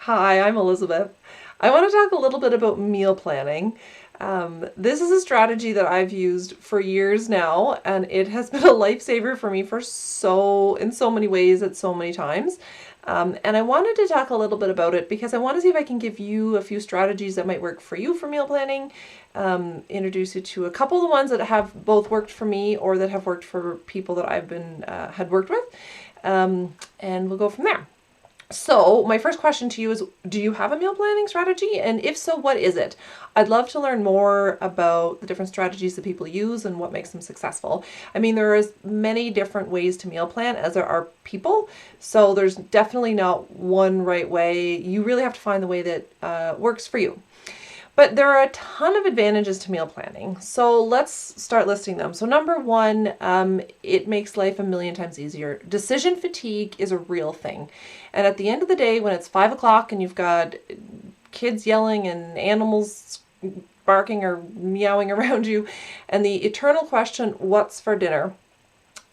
Hi, I'm Elizabeth. I want to talk a little bit about meal planning. This is a strategy that I've used for years now, and it has been a lifesaver for me in so many ways at so many times. And I wanted to talk a little bit about it because I want to see if I can give you a few strategies that might work for you for meal planning, introduce you to a couple of the ones that have both worked for me or that have worked for people that I've been had worked with, and we'll go from there. So, my first question to you is, do you have a meal planning strategy? And if so, what is it? I'd love to learn more about the different strategies that people use and what makes them successful. I mean, there are as many different ways to meal plan as there are people, so there's definitely not one right way. You really have to find the way that works for you. But there are a ton of advantages to meal planning. So let's start listing them. So number one, it makes life a million times easier. Decision fatigue is a real thing. And at the end of the day, when it's 5 o'clock and you've got kids yelling and animals barking or meowing around you, and the eternal question, what's for dinner?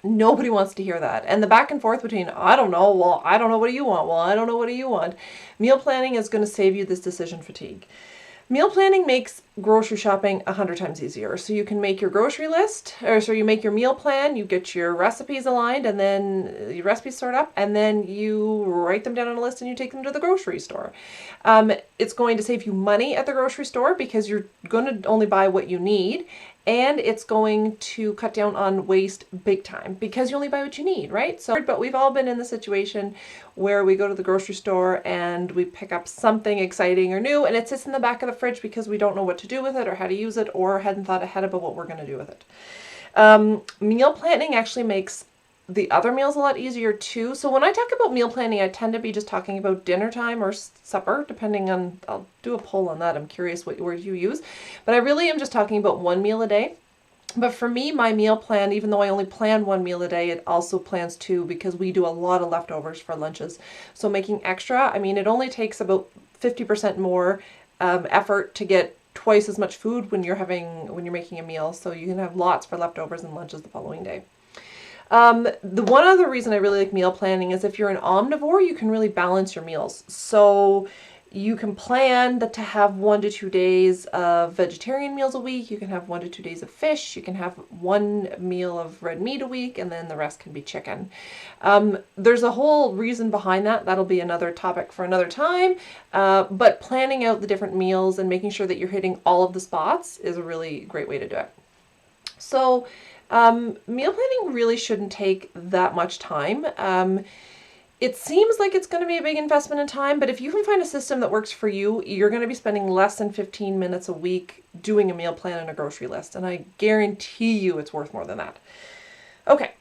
Nobody wants to hear that. And the back and forth between, I don't know, well, I don't know, what do you want? Well, I don't know, what do you want? Meal planning is going to save you this decision fatigue. Meal planning makes grocery shopping 100 times easier. So you can make your grocery list, or so you make your meal plan, you get your recipes aligned, and then your recipes sort up, and then you write them down on a list and you take them to the grocery store. It's going to save you money at the grocery store because you're going to only buy what you need, and it's going to cut down on waste big time because you only buy what you need, right? So, but we've all been in the situation where we go to the grocery store and we pick up something exciting or new, and it sits in the back of the fridge because we don't know what to do with it or how to use it or hadn't thought ahead about what we're going to do with it. Meal planning actually makes the other meals a lot easier too. So when I talk about meal planning, I tend to be just talking about dinner time or supper, depending on, I'll do a poll on that. I'm curious what word you use, but I really am just talking about one meal a day. But for me, my meal plan, even though I only plan one meal a day, it also plans two because we do a lot of leftovers for lunches. So making extra, I mean, it only takes about 50% more effort to get twice as much food when you're making a meal. So you can have lots for leftovers and lunches the following day. The one other reason I really like meal planning is if you're an omnivore, you can really balance your meals. So you can plan to have 1 to 2 days of vegetarian meals a week. You can have 1 to 2 days of fish. You can have one meal of red meat a week, and then the rest can be chicken. There's a whole reason behind that. That'll be another topic for another time. But planning out the different meals and making sure that you're hitting all of the spots is a really great way to do it. So meal planning really shouldn't take that much time. It seems like it's going to be a big investment in time, but if you can find a system that works for you, you're going to be spending less than 15 minutes a week doing a meal plan and a grocery list, and I guarantee you it's worth more than that. Okay,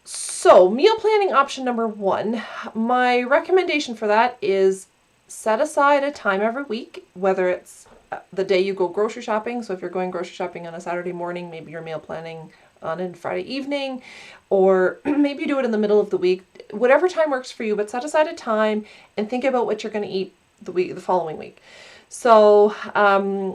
so meal planning option number one, my recommendation for that is set aside a time every week, whether it's the day you go grocery shopping. So if you're going grocery shopping on a Saturday morning, maybe you're meal planning on a Friday evening, or maybe you do it in the middle of the week. Whatever time works for you, but set aside a time and think about what you're going to eat the following week. So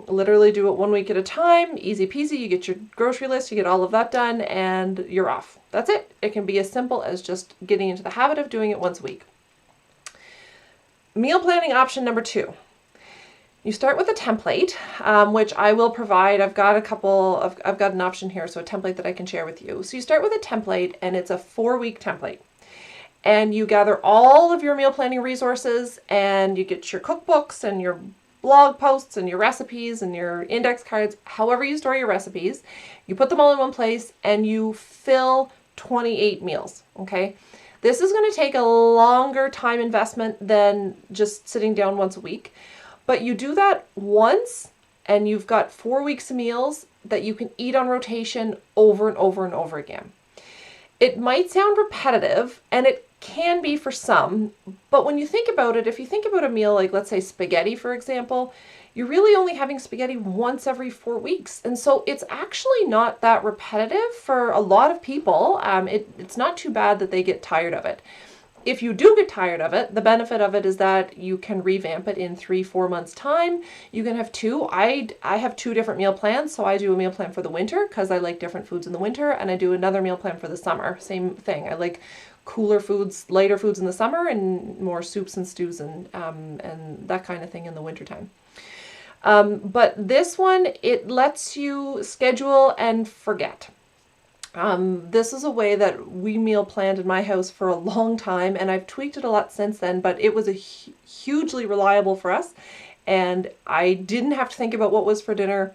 literally do it 1 week at a time, easy peasy. You get your grocery list, you get all of that done, and you're off. That's it. It can be as simple as just getting into the habit of doing it once a week. Meal planning option number two. You start with a template, which I will provide. I've got an option here, so a template that I can share with you. So you start with a template, and it's a 4-week template. And you gather all of your meal planning resources, and you get your cookbooks and your blog posts and your recipes and your index cards, however you store your recipes. You put them all in one place, and you fill 28 meals, okay? This is going to take a longer time investment than just sitting down once a week. But you do that once, and you've got 4 weeks of meals that you can eat on rotation over and over and over again. It might sound repetitive, and it can be for some, but when you think about it, if you think about a meal like, let's say, spaghetti, for example, you're really only having spaghetti once every 4 weeks. And so it's actually not that repetitive for a lot of people. It's not too bad that they get tired of it. If you do get tired of it, the benefit of it is that you can revamp it in 3-4 months time. You can have two. I have 2 different meal plans. So I do a meal plan for the winter because I like different foods in the winter, and I do another meal plan for the summer. Same thing. I like cooler foods, lighter foods in the summer, and more soups and stews and that kind of thing in the wintertime. But this one, it lets you schedule and forget. This is a way that we meal planned in my house for a long time, and I've tweaked it a lot since then, but it was hugely reliable for us, and I didn't have to think about what was for dinner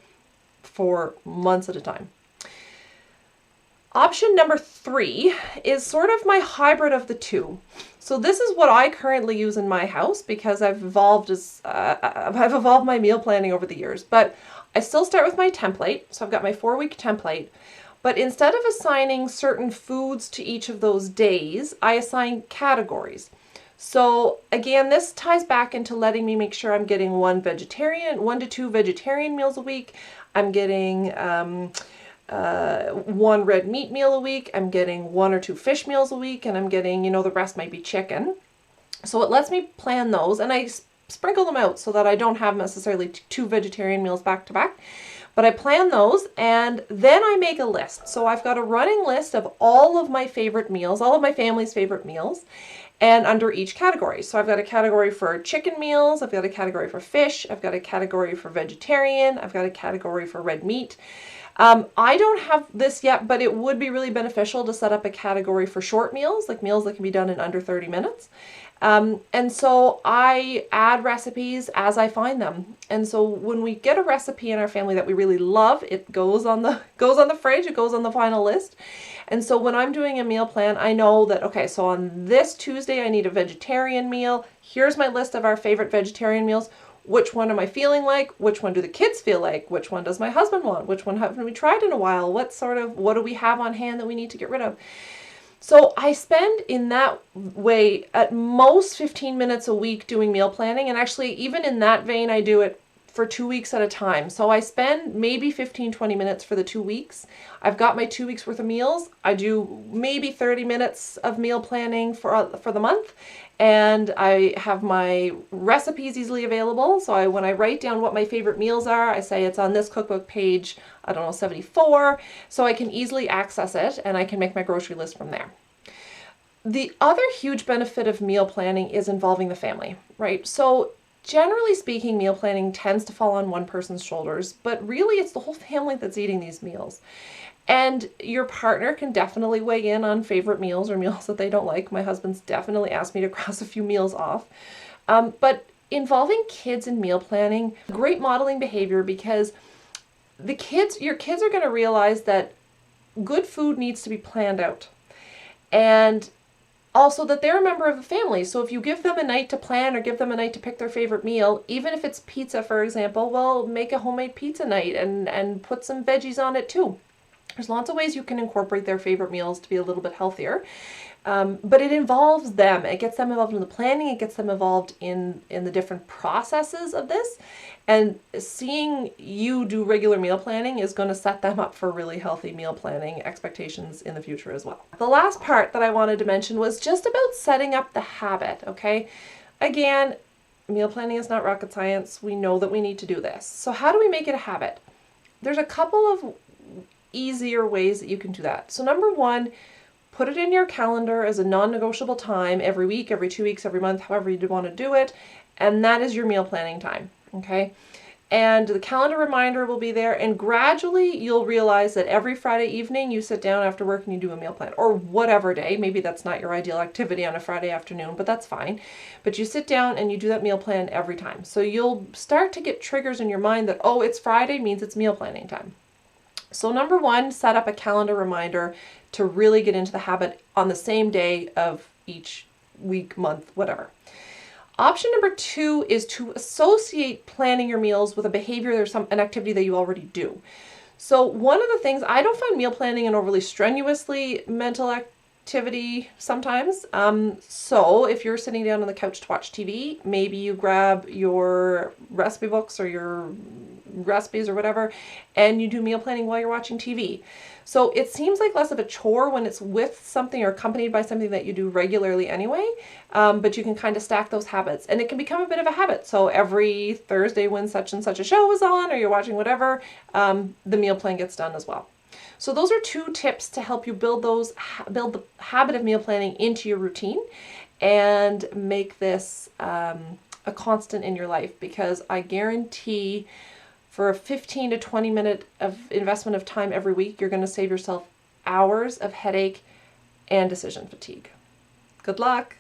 for months at a time. Option number 3 is sort of my hybrid of the two. So this is what I currently use in my house because I've evolved my meal planning over the years. But I still start with my template. So I've got my 4-week template. But instead of assigning certain foods to each of those days, I assign categories. So again, this ties back into letting me make sure I'm getting 1 to 2 vegetarian meals a week. I'm getting 1 red meat meal a week. I'm getting 1 or 2 fish meals a week, and I'm getting, the rest might be chicken. So it lets me plan those, and I sprinkle them out so that I don't have necessarily 2 vegetarian meals back to back. But I plan those, and then I make a list. So I've got a running list of all of my favorite meals, all of my family's favorite meals, and under each category. So I've got a category for chicken meals, I've got a category for fish, I've got a category for vegetarian, I've got a category for red meat. I don't have this yet, but it would be really beneficial to set up a category for short meals, like meals that can be done in under 30 minutes. And so I add recipes as I find them. And so when we get a recipe in our family that we really love, it goes on the fridge, it goes on the final list. And so when I'm doing a meal plan, I know that, okay, so on this Tuesday, I need a vegetarian meal. Here's my list of our favorite vegetarian meals. Which one am I feeling like? Which one do the kids feel like? Which one does my husband want? Which one haven't we tried in a while? What do we have on hand that we need to get rid of? So I spend in that way at most 15 minutes a week doing meal planning. And actually, even in that vein, I do it for 2 weeks at a time. So I spend maybe 15, 20 minutes for the 2 weeks. I've got my 2 weeks worth of meals. I do maybe 30 minutes of meal planning for the month. And I have my recipes easily available. So when I write down what my favorite meals are, I say it's on this cookbook page, 74. So I can easily access it and I can make my grocery list from there. The other huge benefit of meal planning is involving the family, right? So generally speaking, meal planning tends to fall on one person's shoulders, but really it's the whole family that's eating these meals. And your partner can definitely weigh in on favorite meals or meals that they don't like. My husband's definitely asked me to cross a few meals off. But involving kids in meal planning, great modeling behavior, because your kids are going to realize that good food needs to be planned out. And also that they're a member of the family. So if you give them a night to plan or give them a night to pick their favorite meal, even if it's pizza, for example, well, make a homemade pizza night and put some veggies on it too. There's lots of ways you can incorporate their favorite meals to be a little bit healthier. But it involves them. It gets them involved in the planning. It gets them involved in the different processes of this. And seeing you do regular meal planning is going to set them up for really healthy meal planning expectations in the future as well. The last part that I wanted to mention was just about setting up the habit, okay? Again, meal planning is not rocket science. We know that we need to do this. So how do we make it a habit? There's a couple of easier ways that you can do that. So number 1, put it in your calendar as a non-negotiable time every week, every 2 weeks, every month, however you want to do it. And that is your meal planning time, okay? And the calendar reminder will be there, and gradually you'll realize that every Friday evening you sit down after work and you do a meal plan, or whatever day. Maybe that's not your ideal activity on a Friday afternoon, but that's fine. But you sit down and you do that meal plan every time. So you'll start to get triggers in your mind that, oh, it's Friday means it's meal planning time. So number 1, set up a calendar reminder to really get into the habit on the same day of each week, month, whatever. Option number 2 is to associate planning your meals with a behavior or an activity that you already do. So one of the things, I don't find meal planning an overly strenuously mental activity sometimes. So if you're sitting down on the couch to watch TV, maybe you grab your recipe books or your recipes or whatever, and you do meal planning while you're watching TV. So it seems like less of a chore when it's with something or accompanied by something that you do regularly anyway, but you can kind of stack those habits, and it can become a bit of a habit. So every Thursday when such and such a show is on, or you're watching whatever, the meal plan gets done as well. So those are 2 tips to help you build the habit of meal planning into your routine and make this a constant in your life, because I guarantee for a 15 to 20 minute of investment of time every week, you're going to save yourself hours of headache and decision fatigue. Good luck.